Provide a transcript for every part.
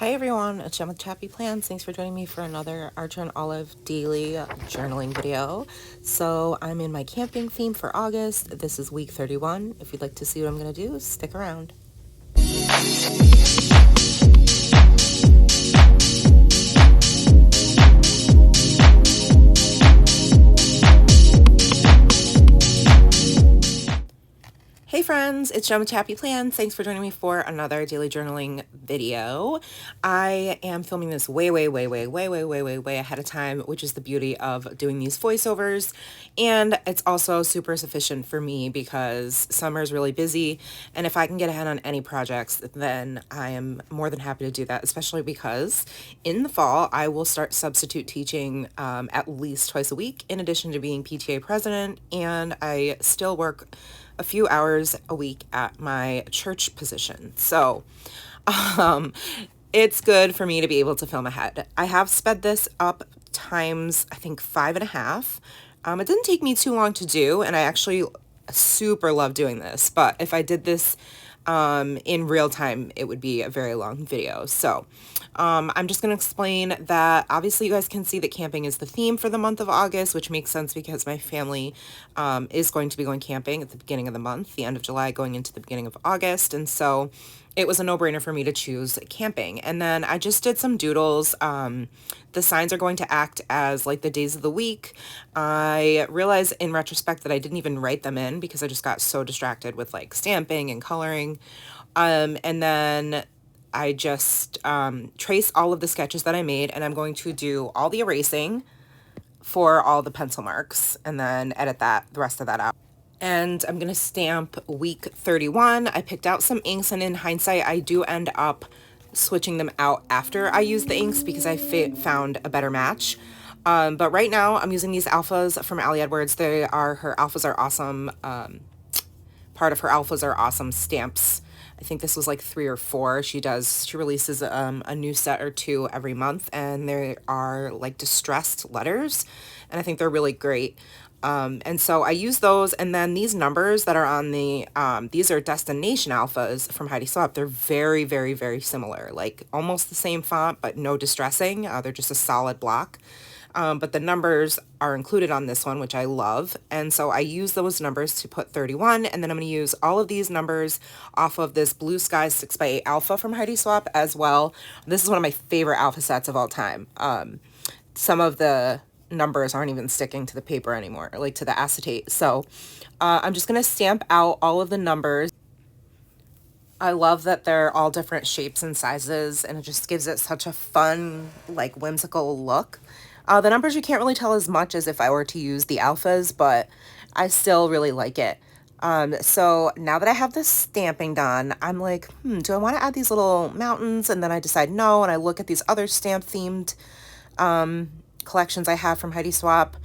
Hi everyone, it's Jen with ChappyPlans. Thanks for joining me for another Archer and Olive daily journaling video. So I'm in my camping theme for August. This is week 31. If you'd like to see what I'm going to do, stick around. Hey friends, it's Jen with ChappyPlans. Thanks for joining me for another daily journaling video. I am filming this way ahead of time, which is the beauty of doing these voiceovers. And it's also super sufficient for me because summer is really busy. And if I can get ahead on any projects, then I am more than happy to do that, especially because in the fall, I will start substitute teaching at least twice a week, in addition to being PTA president. And I still work a few hours a week at my church position. So it's good for me to be able to film ahead. I have sped this up times, I think 5.5. It didn't take me too long to do, and I actually super love doing this. But if I did this in real time, it would be a very long video. So I'm just going to explain that obviously you guys can see that camping is the theme for the month of August, which makes sense because my family is going to be going camping at the beginning of the month, the end of July going into the beginning of August. And so it was a no-brainer for me to choose camping. And then I just did some doodles. The signs are going to act as like the days of the week. I realized in retrospect that I didn't even write them in because I just got so distracted with like stamping and coloring. And then I just trace all of the sketches that I made, and I'm going to do all the erasing for all the pencil marks and then edit the rest of that out. And I'm going to stamp week 31. I picked out some inks, and in hindsight, I do end up switching them out after I use the inks because I found a better match. But right now, I'm using these alphas from Ali Edwards. Her alphas are awesome. Part of her alphas are awesome stamps. I think this was like 3 or 4. She releases a new set or 2 every month, and they are like distressed letters, and I think they're really great. And so I use those, and then these numbers that are on the, these are Destination Alphas from Heidi Swapp. They're very similar, like almost the same font, but no distressing. They're just a solid block. But the numbers are included on this one, which I love. And so I use those numbers to put 31, and then I'm going to use all of these numbers off of this Blue Sky 6x8 Alpha from Heidi Swapp as well. This is one of my favorite alpha sets of all time. Some of the numbers aren't even sticking to the paper anymore, like to the acetate. So I'm just going to stamp out all of the numbers. I love that they're all different shapes and sizes, and it just gives it such a fun, like whimsical look. The numbers you can't really tell as much as if I were to use the alphas, but I still really like it. So now that I have this stamping done, I'm like, do I want to add these little mountains? And then I decide no, and I look at these other stamp themed collections I have from Heidi Swapp,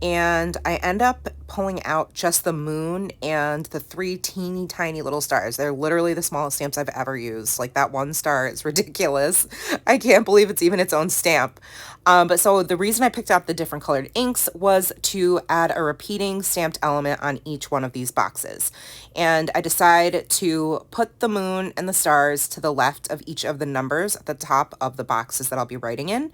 and I end up pulling out just the moon and the 3 teeny tiny little stars. They're literally the smallest stamps I've ever used. Like that one star is ridiculous. I can't believe it's even its own stamp. But so the reason I picked out the different colored inks was to add a repeating stamped element on each one of these boxes. And I decided to put the moon and the stars to the left of each of the numbers at the top of the boxes that I'll be writing in.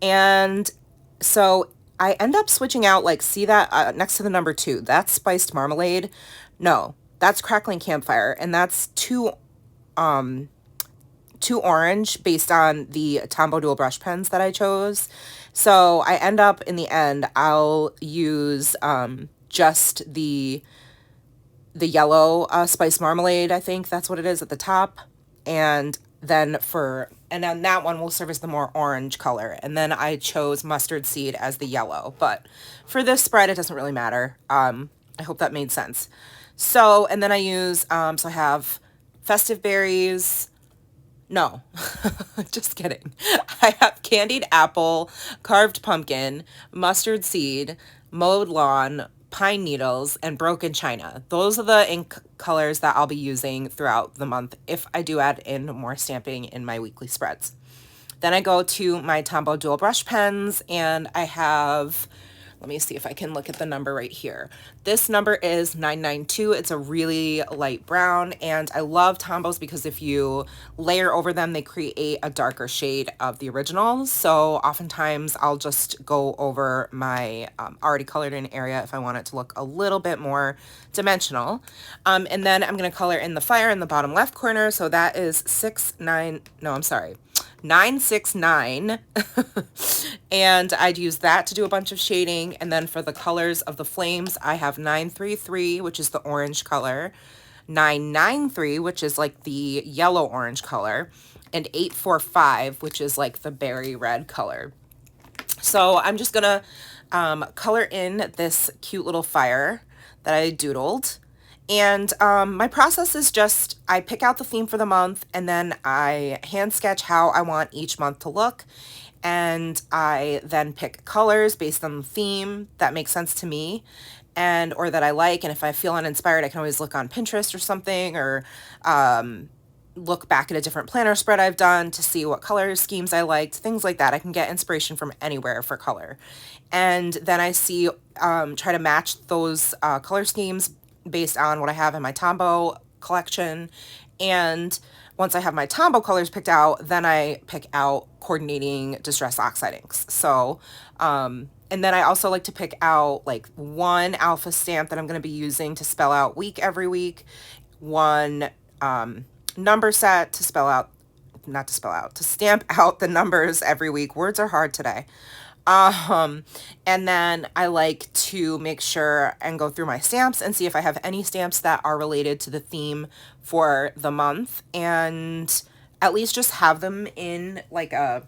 And so I end up switching out, like, see that next to the number 2, that's Spiced Marmalade. No, that's Crackling Campfire, and that's two orange based on the Tombow dual brush pens that I chose. So I end up, in the end, I'll use just the yellow Spiced Marmalade, I think that's what it is, at the top, and then that one will serve as the more orange color. And then I chose Mustard Seed as the yellow. But for this spread, it doesn't really matter. I hope that made sense. So, and then I use, so I have Festive Berries. No, just kidding. I have Candied Apple, Carved Pumpkin, Mustard Seed, Mowed Lawn, Pine Needles, and Broken China. Those are the ink colors that I'll be using throughout the month if I do add in more stamping in my weekly spreads. Then I go to my Tombow dual brush pens, and I have Let me see if I can look at the number right here. This number is 992. It's a really light brown, and I love Tombos because if you layer over them, they create a darker shade of the original. So oftentimes I'll just go over my already colored in area if I want it to look a little bit more dimensional. And then I'm going to color in the fire in the bottom left corner. So that is 969. And I'd use that to do a bunch of shading. And then for the colors of the flames, I have 933, which is the orange color, 993, which is like the yellow orange color, and 845, which is like the berry red color. So I'm just gonna color in this cute little fire that I doodled. And my process is just, I pick out the theme for the month, and then I hand sketch how I want each month to look. And I then pick colors based on the theme that makes sense to me and or that I like. And if I feel uninspired, I can always look on Pinterest or something, or look back at a different planner spread I've done to see what color schemes I liked, things like that. I can get inspiration from anywhere for color. And then I try to match those color schemes based on what I have in my Tombow collection. And once I have my Tombow colors picked out, then I pick out coordinating Distress Oxide inks. So, and then I also like to pick out like one alpha stamp that I'm going to be using to spell out week every week, one number set to to stamp out the numbers every week. Words are hard today. And then I like to make sure and go through my stamps and see if I have any stamps that are related to the theme for the month, and at least just have them in like a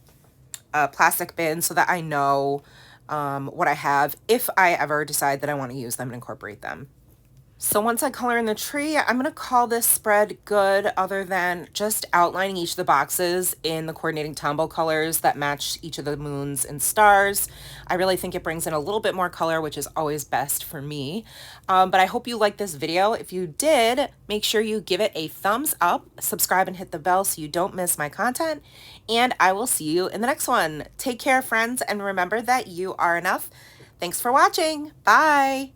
plastic bin so that I know what I have if I ever decide that I want to use them and incorporate them. So once I color in the tree, I'm going to call this spread good, other than just outlining each of the boxes in the coordinating Tombow colors that match each of the moons and stars. I really think it brings in a little bit more color, which is always best for me. But I hope you liked this video. If you did, make sure you give it a thumbs up, subscribe, and hit the bell so you don't miss my content. And I will see you in the next one. Take care, friends, and remember that you are enough. Thanks for watching. Bye.